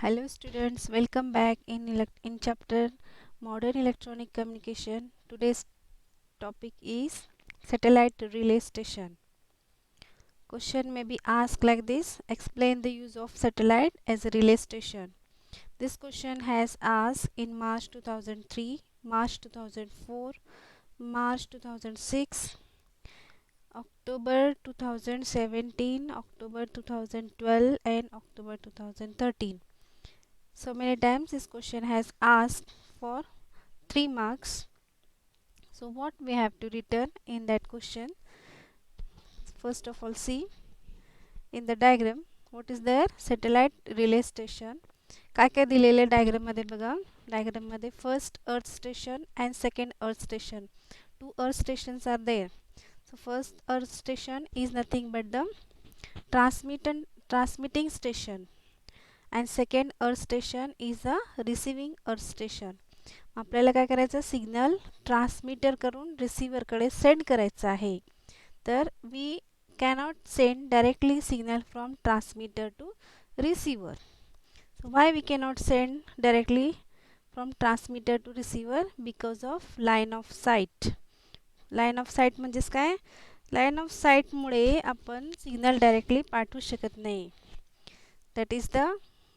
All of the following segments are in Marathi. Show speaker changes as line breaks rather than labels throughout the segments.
Hello students, welcome back in chapter Modern Electronic Communication. Today's topic is Satellite Relay Station. Question may be asked like this: explain the use of satellite as a relay station. This question has asked in March 2003, March 2004, March 2006, October 2017, October 2012 and October 2013. So many times this question has asked for 3 marks. So what we have to return in that question? First of all, see in the diagram what is there. Satellite relay station. काय काय दिलेले डायग्राम मध्ये बघा. डायग्राम मध्ये first earth station and second earth station. Two earth stations are there. So first earth station is nothing but the transmitting station and second earth station is the receiving earth station. आपल्याला काय करायचं, सिग्नल ट्रान्समीटर करून रिसीव्हरकडे सेंड करायचं आहे. तर we cannot send directly signal from transmitter to receiver. So why we cannot send directly from transmitter to receiver? Because of line of sight. Line of site म्हणजेच काय, लाइन ऑफ साइट मुळे आपण सिग्नल डायरेक्टली पाठवू शकत नाही. दॅट इज द,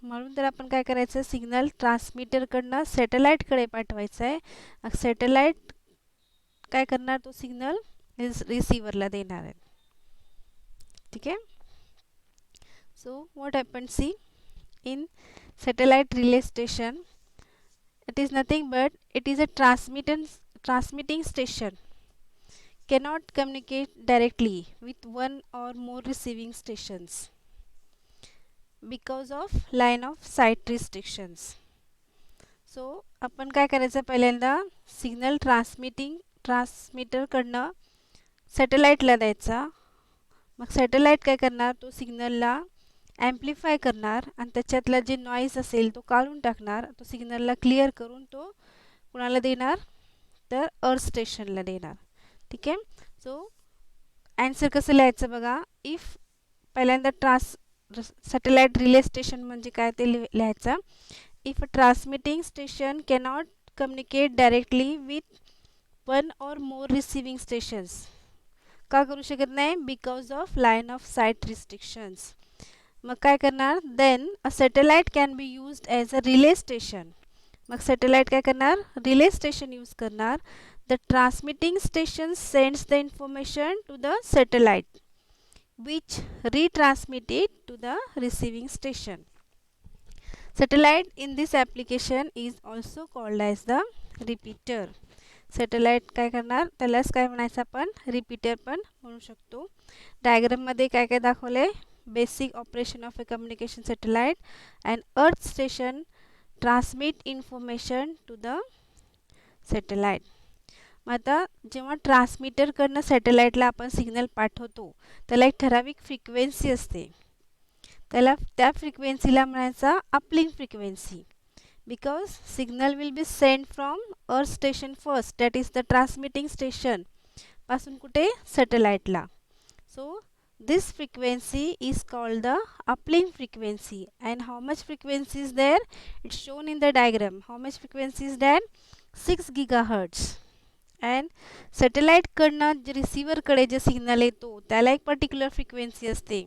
म्हणून तर आपण काय करायचं, सिग्नल ट्रान्समीटरकडनं सॅटेलाइटकडे पाठवायचं आहे. सॅटेलाइट काय करणार, तो सिग्नल रिसीव्हरला देणार आहे. ठीक आहे. So what happen, see in satellite relay station, it is nothing but it is a transmitting station cannot communicate directly with one or more receiving stations because of line of sight restrictions. So आपण काय करायचं, पहिल्यांदा सिग्नल ट्रान्समीटरकडनं सॅटेलाइटला द्यायचा. मग सॅटेलाइट काय करणार, तो सिग्नलला ॲम्प्लिफाय करणार आणि त्याच्यातला जे नॉईज असेल तो काढून टाकणार. तो सिग्नलला क्लिअर करून तो कुणाला देणार, तर अर्थ स्टेशनला देणार. ठीक आहे. सो ॲन्सर कसं लिहायचं बघा. इफ पहिल्यांदा सॅटेलाइट रिले स्टेशन म्हणजे काय ते लिहायचं. If a transmitting station cannot communicate directly with one or more receiving stations. का करू शकत नाही, because of line of sight restrictions. मग काय करणार, then a satellite can be used as a relay station. मग सॅटेलाइट काय करणार, रिले स्टेशन यूज करणार. The transmitting station sends the information to the satellite which retransmit it to the receiving station. Satellite in this application is also called as the repeater. Satellite काय करणार, त्यालाच काय म्हणायचं आपण, रिपीटर पण म्हणू शकतो. डायग्राममध्ये काय काय दाखवले, basic operation of a communication satellite and earth station transmit information to the satellite. मग आता जेव्हा ट्रान्समीटरकडनं सॅटेलाइटला आपण सिग्नल पाठवतो त्याला एक ठराविक फ्रिक्वेन्सी असते. त्या फ्रिक्वेन्सीला म्हणायचा uplink frequency. Because signal will be send from earth station first, that is the transmitting station पासून कुठे, सॅटेलाइटला. So this frequency is called the uplink frequency. And how much frequency is there, it's shown in the diagram. How much frequency is that, 6 gigahertz. and satellite कडनं जे रिसीव्हरकडे जे सिग्नल येतो त्याला एक पर्टिक्युलर फ्रिक्वेन्सी असते.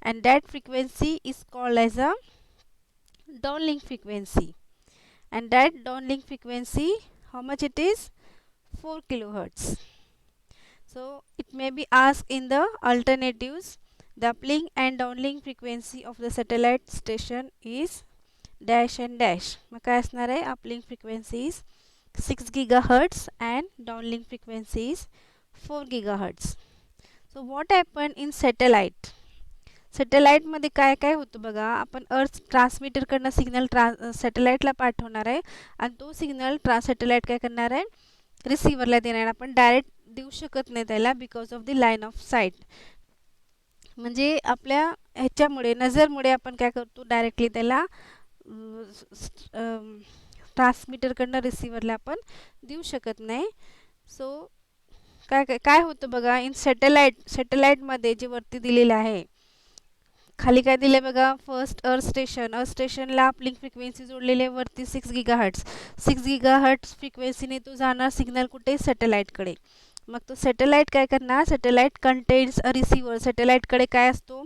and that frequency is called as a downlink frequency. and that downlink frequency, how much it is, 4 kilohertz. So it may be asked in the alternatives, the uplink and downlink frequency of the satellite station is dash and dash. मग काय असणार आहे, uplink frequency is 6 gigahertz and downlink frequency is 4 gigahertz. So what happened in satellite? सॅटेलाइटमध्ये काय काय होतं बघा. आपण अर्थ ट्रान्समीटरकडनं सिग्नल सॅटेलाइटला पाठवणार आहे आणि तो सिग्नल सॅटेलाइट काय करणार आहे, रिसीव्हरला देणार. आपण डायरेक्ट देऊ शकत नाही त्याला, because of the line of site. म्हणजे आपल्या ह्याच्यामुळे, नजरमुळे आपण काय करतो, डायरेक्टली त्याला ट्रान्समीटरकडनं रिसीव्हरला आपण देऊ शकत नाही. सो काय काय होतं बघा, इन सॅटेलाइटमध्ये जे वरती दिलेलं आहे खाली काय दिले बघा, फर्स्ट अर्थ स्टेशनला अपलिंक फ्रिक्वेन्सी जोडलेली आहे, वरती 6 GHz. 6 GHz फ्रिक्वेन्सीने तो जाणार सिग्नल कुठे, सॅटेलाईटकडे. मग तो सॅटेलाईट काय करणार, सॅटेलाईट कंटेन्स अ रिसिव्हर. सॅटेलाईटकडे काय असतो,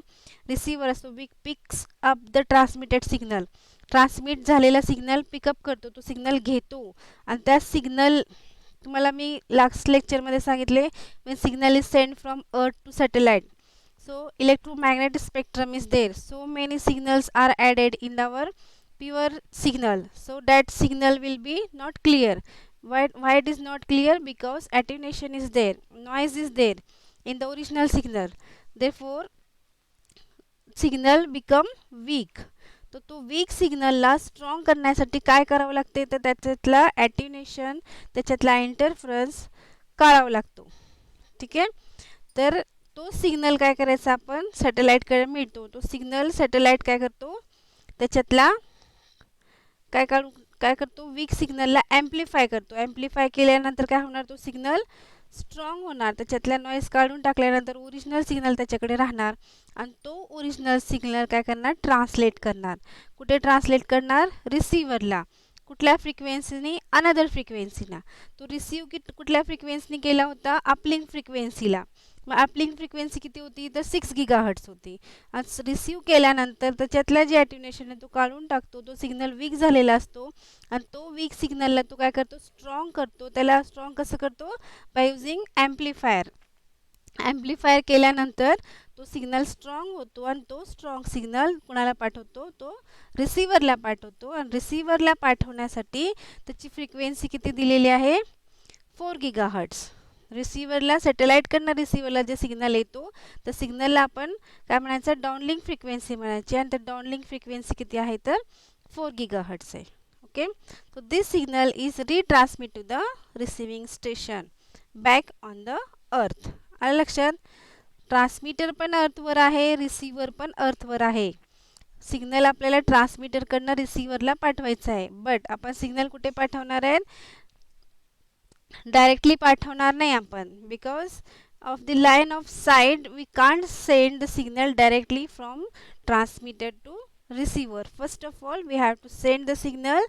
रिसिव्हर असतो. Picks up the transmitted signal. Transmit झालेला सिग्नल पिकअप करतो, तो सिग्नल घेतो आणि त्या सिग्नल, तुम्हाला मी लास्ट लेक्चरमध्ये सांगितले, when signal is sent from earth to satellite, so electromagnetic spectrum is there, so many signals are added in our pure signal, so that signal will be not clear. Why it is not clear? Because attenuation is there, noise is there in the original signal, therefore signal become weak. तो वीक सिग्नलला स्ट्रॉंग करण्यासाठी काय करावं लागते, तर त्याच्यातला ॲट्युनेशन, त्याच्यातला इंटरफरन्स काढावा लागतो. ठीक आहे. तर तो सिग्नल काय करायचा, आपण सॅटेलाईटकडे मिळतो. तो सिग्नल सॅटेलाईट काय करतो, त्याच्यातला काय करतो, वीक सिग्नलला ॲम्प्लिफाय करतो. ॲम्प्लिफाय केल्यानंतर काय होणार, तो सिग्नल स्ट्रॉंग होणार. त्याच्यातल्या नॉईज काढून टाकल्यानंतर ओरिजिनल सिग्नल त्याच्याकडे राहणार आणि तो ओरिजिनल सिग्नल काय करणार, ट्रान्सलेट करणार. कुठे ट्रान्सलेट करणार, रिसिव्हरला. कुठल्या फ्रिक्वेन्सीने, अनदर फ्रिक्वेन्सीला. तो रिसीव्ह कुठल्या फ्रिक्वेन्सीने केला होता, अपलिंक फ्रिक्वेन्सीला. मग अपलिंक फ्रिक्वेन्सी किती होती, तर 6 GHz होती. आणि रिसीव्ह केल्यानंतर त्याच्यातला जे ॲट्युनेशन आहे तो काढून टाकतो. तो सिग्नल वीक झालेला असतो आणि तो वीक सिग्नलला तो काय करतो, स्ट्रॉंग करतो. त्याला स्ट्रॉंग कसं करतो, बाय युझिंग ॲम्प्लिफायर. ॲम्प्लिफायर केल्यानंतर तो सिग्नल स्ट्रॉंग होतो आणि तो स्ट्रॉंग सिग्नल कुणाला पाठवतो, तो रिसिव्हरला पाठवतो. आणि रिसिव्हरला पाठवण्यासाठी त्याची फ्रिक्वेन्सी किती दिलेली आहे, 4 GHz. रिसिव्हरला, सॅटेलाईटकडनं रिसिव्हरला जे सिग्नल येतो, तर सिग्नलला आपण काय म्हणायचं, डाउनलिंक फ्रिक्वेन्सी म्हणायची. आणि त्या डाउनलिंक फ्रिक्वेन्सी किती आहे, तर 4 GHz आहे. Okay. So this signal is retransmit to the receiving station back on the earth. आलं लक्षात. ट्रान्समीटर पण अर्थवर आहे, रिसिव्हर पण अर्थवर आहे. सिग्नल आपल्याला ट्रान्समीटरकडनं रिसिव्हरला पाठवायचं आहे, बट आपण सिग्नल कुठे पाठवणार आहे, डायरेक्टली पाठवणार नाही आपण. Because of the line of sight we can't send the signal directly from transmitter to receiver. First of all we have to send the signal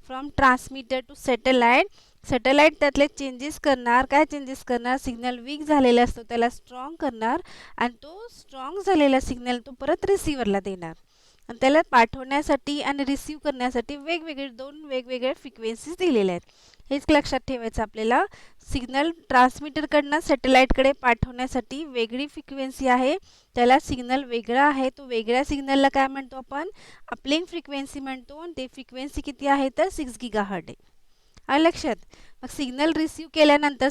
from transmitter to satellite. Satellite त्यातले चेंजेस करणार. काय चेंजेस करणार, सिग्नल वीक झालेला असतो त्याला स्ट्रॉंग करणार आणि तो स्ट्रॉंग झालेला सिग्नल तो परत रिसिव्हरला देणार. आणि त्याला पाठवण्यासाठी आणि रिसीव्ह करण्यासाठी दोन वेगवेगळ्या फ्रिक्वेन्सीज दिलेल्या आहेत. हेच लक्षात ठेवायचं आपल्याला. सिग्नल ट्रान्समीटरकडनं सॅटेलाईटकडे पाठवण्यासाठी वेगळी फ्रिक्वेन्सी आहे, त्याला सिग्नल वेगळा आहे. तो वेगळ्या सिग्नलला काय म्हणतो आपण, अपलिंक फ्रिक्वेन्सी म्हणतो. आणि ते फ्रिक्वेन्सी किती आहे, तर 6 GHz आहे. आलं लक्षात. मग सिग्नल रिसीव्ह केल्यानंतर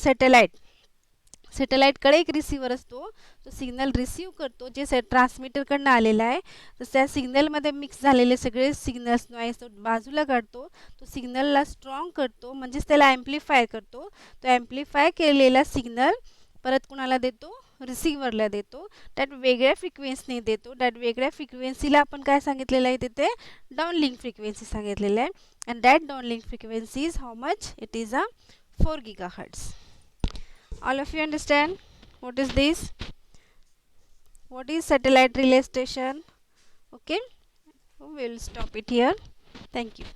सॅटेलाईटकडे एक रिसिव्हर असतो, तो सिग्नल रिसीव्ह करतो जे ट्रान्समीटरकडनं आलेला आहे. तर त्या सिग्नलमध्ये मिक्स झालेले सगळे सिग्नल्स नॉईज तो बाजूला काढतो. तो सिग्नलला स्ट्रॉंग करतो, म्हणजेच त्याला ॲम्प्लिफाय करतो. तो ॲम्प्लिफाय केलेला सिग्नल परत कुणाला देतो, रिसिव्हरला देतो. त्यात वेगळ्या फ्रिक्वेन्सीने देतो. त्यात वेगळ्या फ्रिक्वेन्सीला आपण काय सांगितलेलं आहे, तिथे डाउनलिंक फ्रिक्वेन्सी सांगितलेलं आहे. And that downlink frequency is how much, it is 4 GHz. All of you understand what is this? What is satellite relay station? Okay, we will stop it here. Thank you.